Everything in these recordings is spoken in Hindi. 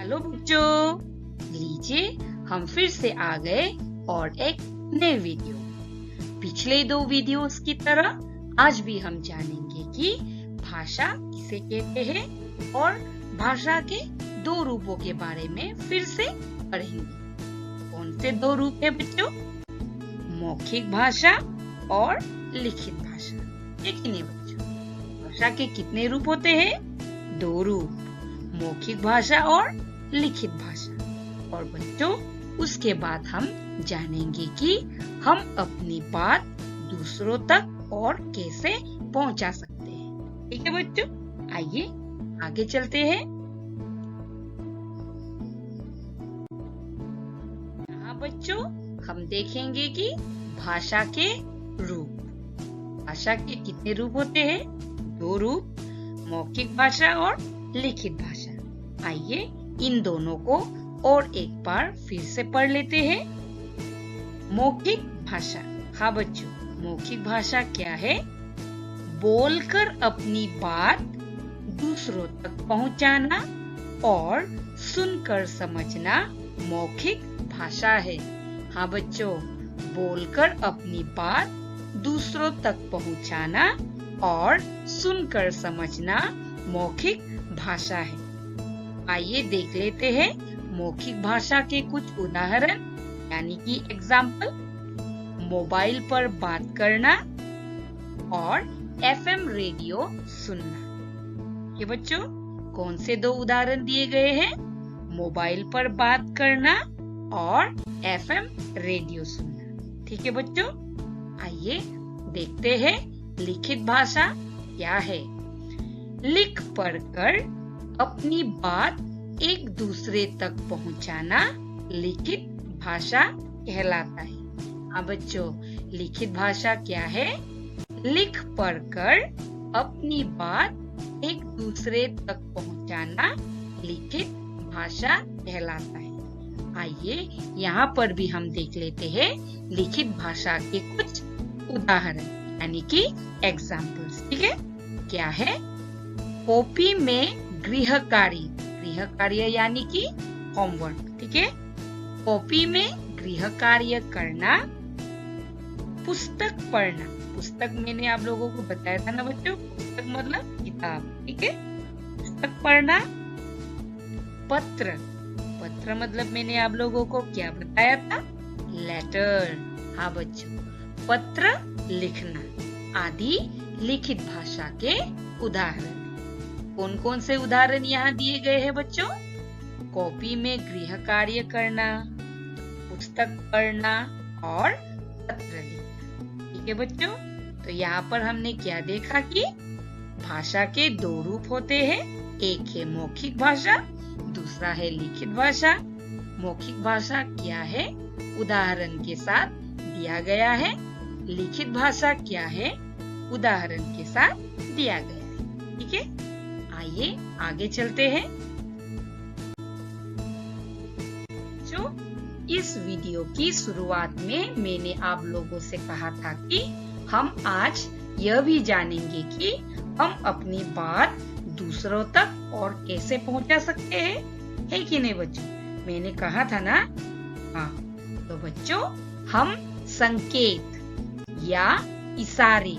हेलो बच्चों, लीजिए हम फिर से आ गए और एक नए वीडियो। पिछले 2 वीडियोस की तरह आज भी हम जानेंगे कि भाषा किसे कहते हैं और भाषा के 2 रूपों के बारे में फिर से पढ़ेंगे। कौन से 2 रूप है बच्चों? मौखिक भाषा और लिखित भाषा। एक ही नहीं बच्चों, भाषा के कितने रूप होते हैं? 2 रूप, मौखिक भाषा और लिखित भाषा। और बच्चों उसके बाद हम जानेंगे कि हम अपनी बात दूसरों तक और कैसे पहुंचा सकते हैं। ठीक है बच्चों, आइए आगे चलते हैं। यहाँ बच्चों हम देखेंगे कि भाषा के रूप। भाषा के कितने रूप होते हैं? 2 रूप, मौखिक भाषा और लिखित भाषा। आइए इन दोनों को और एक बार फिर से पढ़ लेते हैं। मौखिक भाषा। हाँ बच्चों, मौखिक भाषा क्या है? बोलकर अपनी बात दूसरों तक पहुंचाना और सुनकर समझना मौखिक भाषा है। हाँ बच्चों, बोलकर अपनी बात दूसरों तक पहुंचाना और सुनकर समझना मौखिक भाषा है। आइए देख लेते हैं मौखिक भाषा के कुछ उदाहरण, यानी कि एग्जाम्पल। मोबाइल पर बात करना और FM रेडियो सुनना। ये बच्चों कौन से 2 उदाहरण दिए गए हैं? मोबाइल पर बात करना और FM रेडियो सुनना। ठीक है बच्चों, आइए देखते हैं लिखित भाषा क्या है। लिख पढ़कर अपनी बात एक दूसरे तक पहुंचाना लिखित भाषा कहलाता है। हाँ बच्चों, लिखित भाषा क्या है? लिख पढ़कर अपनी बात एक दूसरे तक पहुंचाना लिखित भाषा कहलाता है। आइए यहाँ पर भी हम देख लेते हैं लिखित भाषा के कुछ उदाहरण, यानी कि एग्जाम्पल्स। ठीक है, क्या है? कॉपी में गृह कार्य यानी कि होमवर्क। ठीक है, कॉपी में गृह कार्य करना। पुस्तक पढ़ना। पुस्तक मैंने आप लोगों को बताया था ना बच्चों, पुस्तक मतलब किताब। ठीक है, पुस्तक पढ़ना। पत्र मतलब मैंने आप लोगों को क्या बताया था? लेटर। हाँ बच्चों, पत्र लिखना आदि लिखित भाषा के उदाहरण। कौन कौन से उदाहरण यहाँ दिए गए हैं बच्चों? कॉपी में गृह कार्य करना, पुस्तक पढ़ना और पत्र लिखना। ठीक है बच्चों, तो यहाँ पर हमने क्या देखा कि भाषा के 2 रूप होते हैं। एक है मौखिक भाषा, दूसरा है लिखित भाषा। मौखिक भाषा क्या है? उदाहरण के साथ दिया गया है। लिखित भाषा क्या है? उदाहरण के साथ दिया गया है। ठीक है, आइए आगे चलते हैं। जो इस वीडियो की शुरुआत में मैंने आप लोगों से कहा था कि हम आज यह भी जानेंगे कि हम अपनी बात दूसरों तक और कैसे पहुंचा सकते हैं। है कि नहीं बच्चों? मैंने कहा था ना। हाँ, तो बच्चों हम संकेत या इशारे,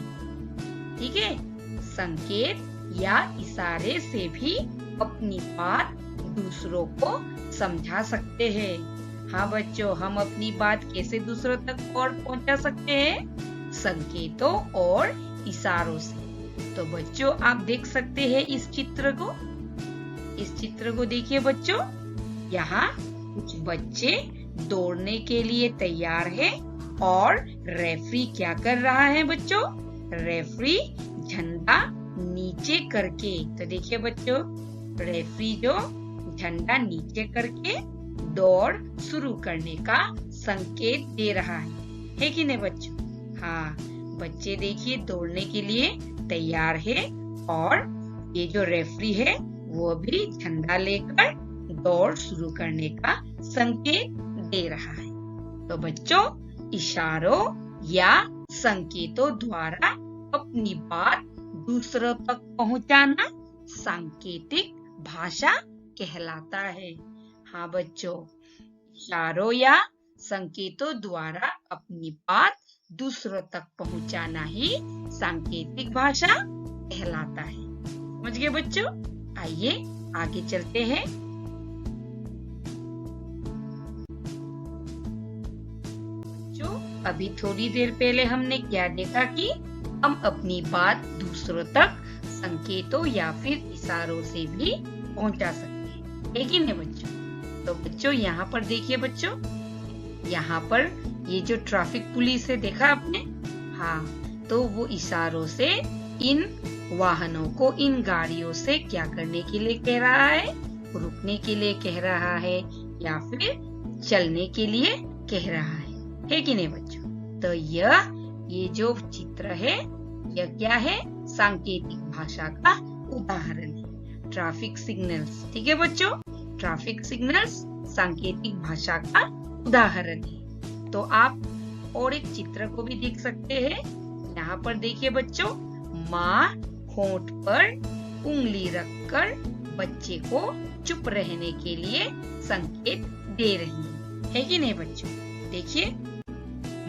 ठीक है, संकेत या इशारे से भी अपनी बात दूसरों को समझा सकते हैं। हाँ बच्चों, हम अपनी बात कैसे दूसरों तक और पहुंचा सकते हैं? संकेतों और इशारों से। तो बच्चों आप देख सकते हैं इस चित्र को। इस चित्र को देखिए बच्चों, यहाँ कुछ बच्चे दौड़ने के लिए तैयार हैं और रेफरी क्या कर रहा है बच्चों? रेफरी झंडा नीचे करके, तो देखिए बच्चों, रेफरी जो झंडा नीचे करके दौड़ शुरू करने का संकेत दे रहा है कि नहीं बच्चों? हाँ, बच्चे देखिए दौड़ने के लिए तैयार है और ये जो रेफरी है वो भी झंडा लेकर दौड़ शुरू करने का संकेत दे रहा है। तो बच्चों इशारों या संकेतों द्वारा अपनी बात दूसरों तक पहुंचाना सांकेतिक भाषा कहलाता है। हाँ बच्चों, इशारों या संकेतों द्वारा अपनी बात दूसरों तक पहुंचाना ही सांकेतिक भाषा कहलाता है। समझ गए बच्चों? आइए आगे चलते हैं। बच्चों, अभी थोड़ी देर पहले हमने क्या देखा कि हम अपनी बात दूसरों तक संकेतों या फिर इशारों से भी पहुंचा सकते हैं, है कि नहीं बच्चों? तो बच्चों यहाँ पर देखिए बच्चों, यहाँ पर ये जो ट्रैफिक पुलिस है देखा आपने? हाँ, तो वो इशारों से इन वाहनों को, इन गाड़ियों से क्या करने के लिए कह रहा है? रुकने के लिए कह रहा है या फिर चलने के लिए कह रहा है कि नहीं बच्चों? तो ये जो चित्र है यह क्या है? सांकेतिक भाषा का उदाहरण है। ट्रैफिक सिग्नल्स, ठीक है बच्चों? ट्रैफिक सिग्नल्स सांकेतिक भाषा का उदाहरण है। तो आप और एक चित्र को भी देख सकते हैं। यहाँ पर देखिए बच्चों, माँ होंठ पर उंगली रखकर बच्चे को चुप रहने के लिए संकेत दे रही है कि नहीं बच्चों? देखिए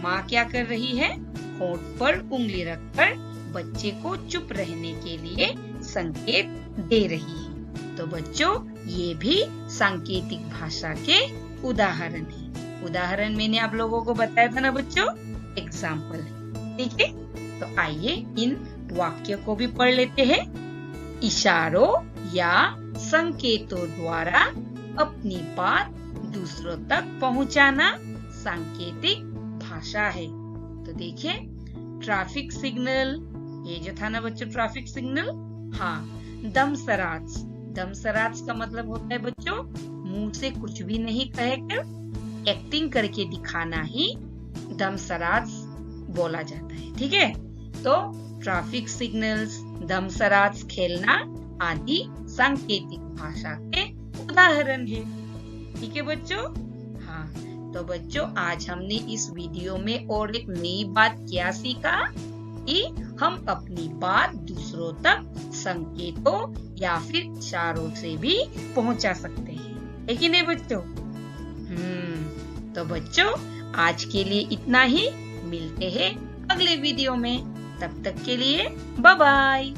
माँ क्या कर रही है? होंठ पर उंगली रखकर बच्चे को चुप रहने के लिए संकेत दे रही है। तो बच्चों ये भी सांकेतिक भाषा के उदाहरण है। उदाहरण मैंने आप लोगों को बताया था ना बच्चों, एग्जाम्पल, ठीक है? तो आइए इन वाक्यों को भी पढ़ लेते हैं। इशारों या संकेतों द्वारा अपनी बात दूसरों तक पहुंचाना सांकेतिक भाषा है। तो देखिए ट्रैफिक सिग्नल, ये जो था ना बच्चों ट्रैफिक सिग्नल, हाँ। दमसराज, दमसराज का मतलब होता है बच्चों मुंह से कुछ भी नहीं कहकर एक्टिंग करके दिखाना ही दमसराज बोला जाता है, ठीक है? तो ट्रैफिक सिग्नल्स, दमसराज खेलना आदि सांकेतिक भाषा के उदाहरण है, ठीक है बच्चों? हाँ, तो बच्चों आज हमने इस वीडियो में और एक नई बात क्या सीखा कि हम अपनी बात दूसरों तक संकेतों या फिर इशारों से भी पहुंचा सकते हैं, है कि नहीं बच्चों? तो बच्चों आज के लिए इतना ही। मिलते हैं अगले वीडियो में, तब तक के लिए बाय बाय।